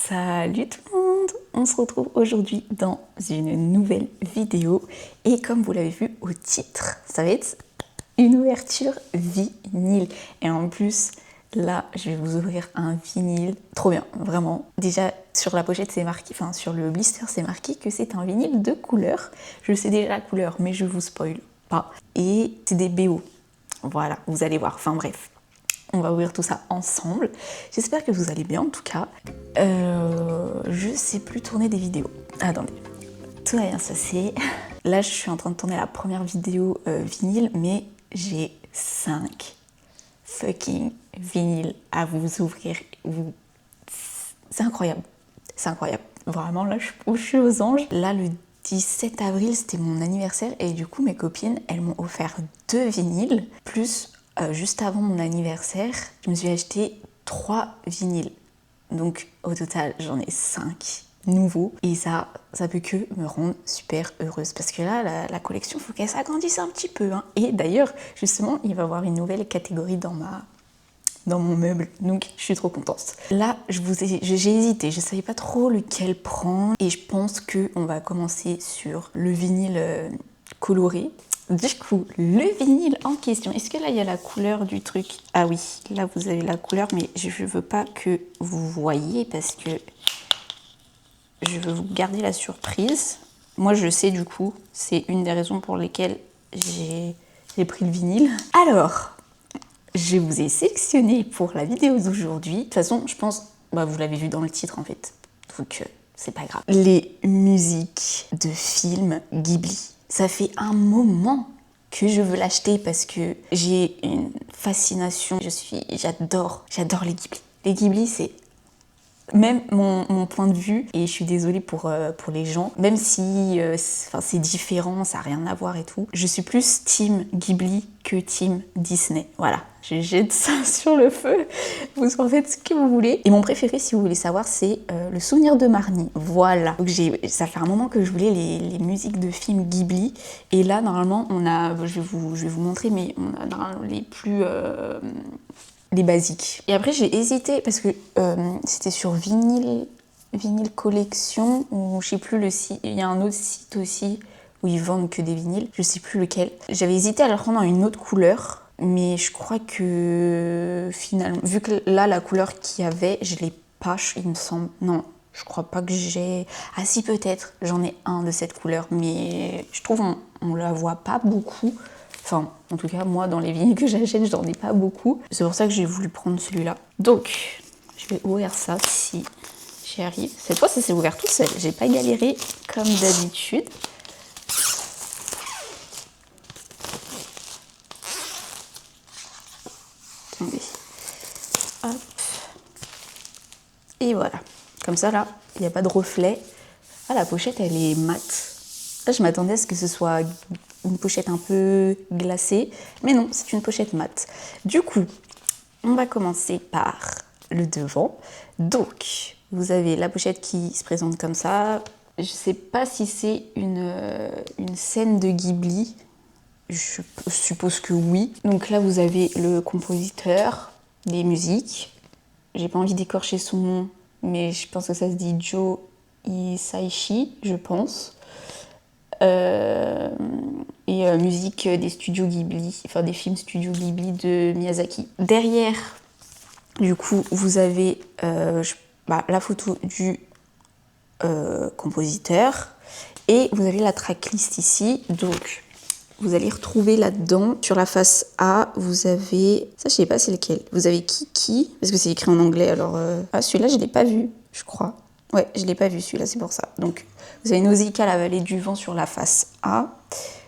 Salut tout le monde! On se retrouve aujourd'hui dans une nouvelle vidéo et comme vous l'avez vu au titre, ça va être une ouverture vinyle. Et en plus, là, je vais vous ouvrir un vinyle. Trop bien, vraiment. Déjà, sur la pochette, c'est marqué, enfin sur le blister, c'est marqué que c'est un vinyle de couleur. Je sais déjà la couleur, mais je vous spoil pas. Et c'est des BO. Voilà, vous allez voir. Enfin bref. On va ouvrir tout ça ensemble. J'espère que vous allez bien en tout cas. Je sais plus tourner des vidéos. Attendez. Tout va bien se passer. Là, je suis en train de tourner la première vidéo vinyle, mais j'ai 5 fucking vinyles à vous ouvrir. C'est incroyable. C'est incroyable. Vraiment, là, je suis aux anges. Là, le 17 avril, c'était mon anniversaire et du coup, mes copines, elles m'ont offert 2 vinyles, plus juste avant mon anniversaire, je me suis acheté 3 vinyles. Donc au total, j'en ai 5 nouveaux. Et ça peut que me rendre super heureuse. Parce que là, la collection, il faut qu'elle s'agrandisse un petit peu. Hein. Et d'ailleurs, justement, il va y avoir une nouvelle catégorie dans mon meuble. Donc je suis trop contente. Là, j'ai hésité. Je ne savais pas trop lequel prendre. Et je pense qu'on va commencer sur le vinyle coloré. Du coup, le vinyle en question, est-ce que là il y a la couleur du truc? Ah oui, là vous avez la couleur, mais je veux pas que vous voyez parce que je veux vous garder la surprise. Moi je sais du coup, c'est une des raisons pour lesquelles j'ai pris le vinyle. Alors, je vous ai sélectionné pour la vidéo d'aujourd'hui. De toute façon, je pense, vous l'avez vu dans le titre en fait, donc c'est pas grave. Les musiques de films Ghibli. Ça fait un moment que je veux l'acheter parce que j'ai une fascination. J'adore les Ghibli. Les Ghibli, c'est même mon point de vue, et je suis désolée pour les gens, même si c'est différent, ça n'a rien à voir et tout, je suis plus team Ghibli que team Disney. Voilà, je jette ça sur le feu, vous en faites ce que vous voulez. Et mon préféré, si vous voulez savoir, c'est Le Souvenir de Marnie. Voilà, donc ça fait un moment que je voulais les musiques de films Ghibli, et là, normalement, je vais vous montrer, mais on a normalement les plus... les basiques. Et après j'ai hésité parce que c'était sur vinyle collection ou je sais plus le site, il y a un autre site aussi où ils vendent que des vinyles, je sais plus lequel. J'avais hésité à le prendre en une autre couleur, mais je crois que finalement, vu que là la couleur qu'il y avait, je l'ai pas, il me semble. Non, je crois pas que j'ai... Ah si, peut-être, j'en ai un de cette couleur, mais je trouve on la voit pas beaucoup. Enfin, en tout cas, moi, dans les vinyles que j'achète, j'en ai pas beaucoup. C'est pour ça que j'ai voulu prendre celui-là. Donc, je vais ouvrir ça si j'y arrive. Cette fois, ça s'est ouvert tout seul. J'ai pas galéré comme d'habitude. Attendez. Hop. Et voilà. Comme ça, là, il n'y a pas de reflet. Ah, la pochette, elle est mate. Là, je m'attendais à ce que ce soit une pochette un peu glacée, mais non, c'est une pochette mate. Du coup, on va commencer par le devant. Donc, vous avez la pochette qui se présente comme ça. Je ne sais pas si c'est une scène de Ghibli. Je suppose que oui. Donc là, vous avez le compositeur, les musiques. J'ai pas envie d'écorcher son nom, mais je pense que ça se dit Joe Hisaishi, je pense. Et musique des studios Ghibli, enfin des films studios Ghibli de Miyazaki. Derrière, du coup, vous avez la photo du compositeur et vous avez la tracklist ici. Donc, vous allez retrouver là-dedans, sur la face A, vous avez... Ça, je sais pas c'est lequel. Vous avez Kiki, parce que c'est écrit en anglais, alors... Ah, celui-là, je l'ai pas vu, je crois. Ouais, je l'ai pas vu, celui-là, c'est pour ça. Donc, vous avez Nausicaa, la vallée du vent sur la face A.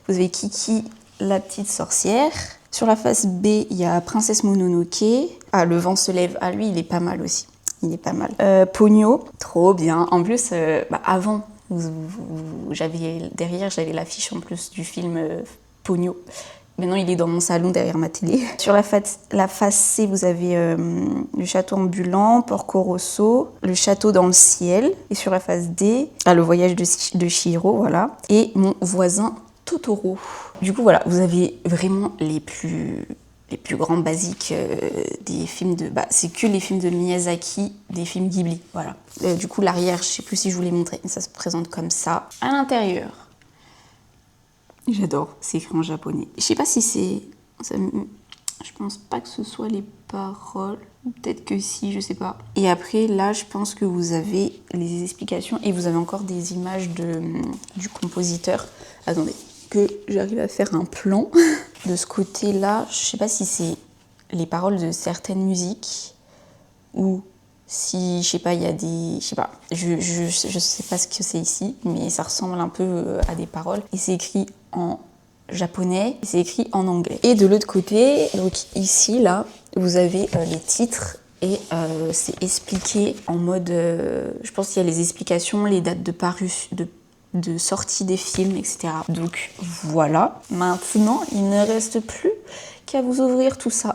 Vous avez Kiki, la petite sorcière. Sur la face B, il y a Princesse Mononoke. Ah, le vent se lève. Ah, lui, il est pas mal aussi. Il est pas mal. Ponyo, trop bien. En plus, avant... Derrière, j'avais l'affiche en plus du film Ponyo. Maintenant, il est dans mon salon derrière ma télé. Sur la face C, vous avez le château ambulant, Porco Rosso, le château dans le ciel. Et sur la face D, le voyage de Chihiro, voilà. Et mon voisin Totoro. Du coup, voilà, vous avez vraiment les plus les plus grands basiques des films de... Bah, c'est que les films de Miyazaki, des films Ghibli, voilà. Du coup, l'arrière, je sais plus si je vous l'ai montré, mais ça se présente comme ça. À l'intérieur, j'adore, c'est écrit en japonais. Je sais pas si c'est... Je pense pas que ce soit les paroles. Peut-être que si, je sais pas. Et après, là, je pense que vous avez les explications et vous avez encore des images du compositeur. Attendez, que j'arrive à faire un plan. De ce côté-là, je sais pas si c'est les paroles de certaines musiques ou si, je sais pas, il y a des... Je sais pas, je sais pas ce que c'est ici, mais ça ressemble un peu à des paroles. Et c'est écrit en japonais, et c'est écrit en anglais. Et de l'autre côté, donc ici, là, vous avez les titres et c'est expliqué en mode... je pense qu'il y a les explications, les dates de sortie des films, etc. Donc voilà, maintenant il ne reste plus qu'à vous ouvrir tout ça.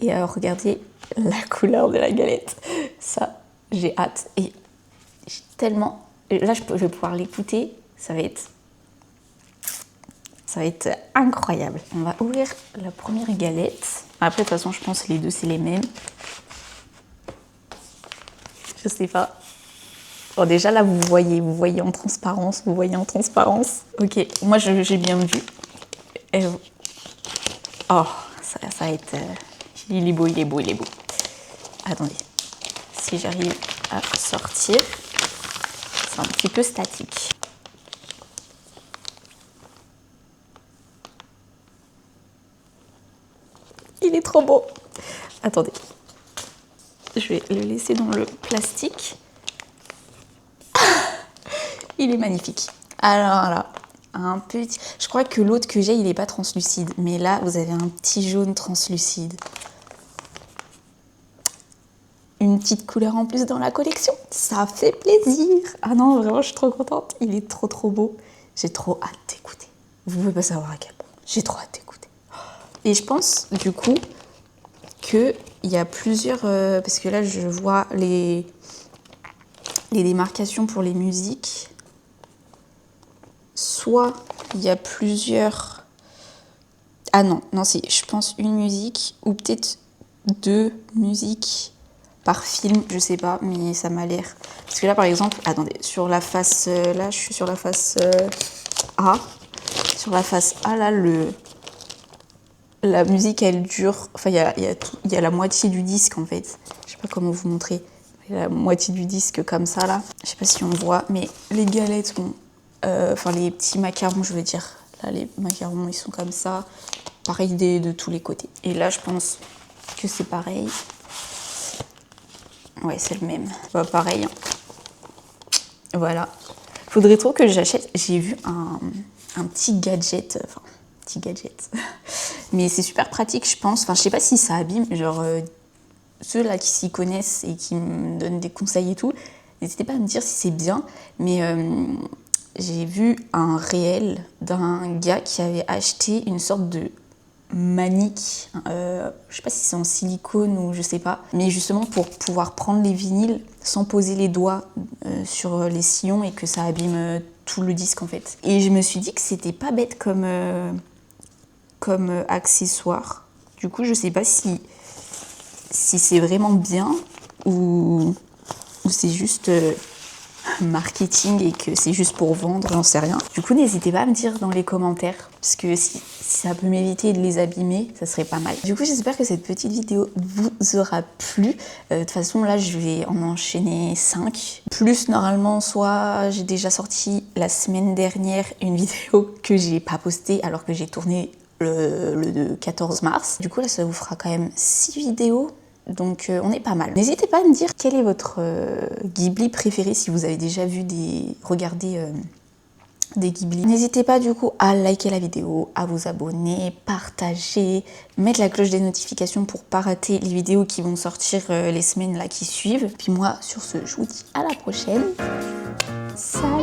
Et alors regardez la couleur de la galette. Ça, j'ai hâte et j'ai tellement... Là, je vais pouvoir l'écouter, ça va être incroyable. On va ouvrir la première galette. Après, de toute façon, je pense que les deux, c'est les mêmes. Je sais pas. Bon, déjà, là, vous voyez en transparence, Ok, moi, j'ai bien vu. Oh, ça va être... Il est beau. Attendez. Si j'arrive à sortir, c'est un petit peu statique. Il est trop beau. Attendez. Je vais le laisser dans le plastique. Il est magnifique. Alors là, un petit... Je crois que l'autre que j'ai, il n'est pas translucide. Mais là, vous avez un petit jaune translucide. Une petite couleur en plus dans la collection. Ça fait plaisir. Ah non, vraiment, je suis trop contente. Il est trop beau. J'ai trop hâte d'écouter. Vous pouvez pas savoir à quel point. J'ai trop hâte d'écouter. Et je pense, du coup, qu'il y a plusieurs... parce que là, je vois les démarcations pour les musiques. Soit il y a plusieurs... Ah non, c'est, je pense, une musique ou peut-être 2 musiques par film, je sais pas, mais ça m'a l'air... Parce que là, par exemple, attendez, sur la face... là, je suis sur la face A. Sur la face A, là, la musique, elle dure... Enfin, il y a la moitié du disque, en fait. Je sais pas comment vous montrer. Il y a la moitié du disque comme ça, là. Je sais pas si on voit, mais les galettes, bon... Enfin, les petits macarons, je veux dire. Là, les macarons, ils sont comme ça. Pareil de tous les côtés. Et là, je pense que c'est pareil. Ouais, c'est le même. Bah, pareil. Voilà. Faudrait trop que j'achète. J'ai vu un petit gadget. Enfin, petit gadget. Mais c'est super pratique, je pense. Enfin, je sais pas si ça abîme. Genre, ceux-là qui s'y connaissent et qui me donnent des conseils et tout, n'hésitez pas à me dire si c'est bien. Mais j'ai vu un réel d'un gars qui avait acheté une sorte de manique, je sais pas si c'est en silicone ou je sais pas, mais justement pour pouvoir prendre les vinyles sans poser les doigts sur les sillons et que ça abîme tout le disque en fait. Et je me suis dit que c'était pas bête comme accessoire. Du coup, je sais pas si c'est vraiment bien ou c'est juste marketing et que c'est juste pour vendre, j'en sais rien. Du coup, n'hésitez pas à me dire dans les commentaires, parce que si ça peut m'éviter de les abîmer, ça serait pas mal. Du coup, j'espère que cette petite vidéo vous aura plu. De toute façon, là, je vais en enchaîner 5. Plus, normalement, soit j'ai déjà sorti la semaine dernière une vidéo que j'ai pas postée alors que j'ai tourné le 14 mars. Du coup, là, ça vous fera quand même 6 vidéos. Donc on est pas mal. N'hésitez pas à me dire quel est votre Ghibli préféré si vous avez déjà vu regardé des Ghibli. N'hésitez pas du coup à liker la vidéo, à vous abonner, partager, mettre la cloche des notifications pour pas rater les vidéos qui vont sortir les semaines là qui suivent. Puis moi sur ce, je vous dis à la prochaine. Salut!